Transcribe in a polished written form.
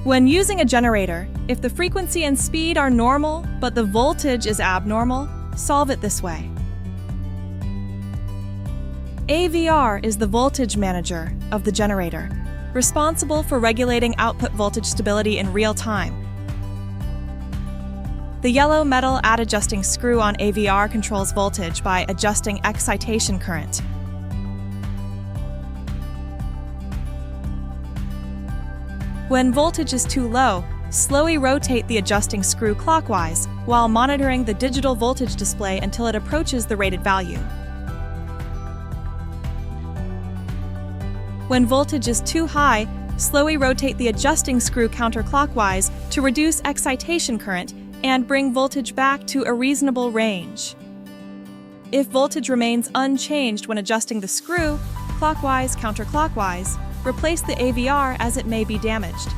When using a generator, if the frequency and speed are normal but the voltage is abnormal, solve it this way. AVR is the voltage manager of the generator, responsible for regulating output voltage stability in real time. The yellow metal adjusting screw on AVR controls voltage by adjusting excitation current. When voltage is too low, slowly rotate the adjusting screw clockwise while monitoring the digital voltage display until it approaches the rated value. When voltage is too high, slowly rotate the adjusting screw counterclockwise to reduce excitation current and bring voltage back to a reasonable range. If voltage remains unchanged when adjusting the screw, clockwise, counterclockwise, replace the AVR as it may be damaged.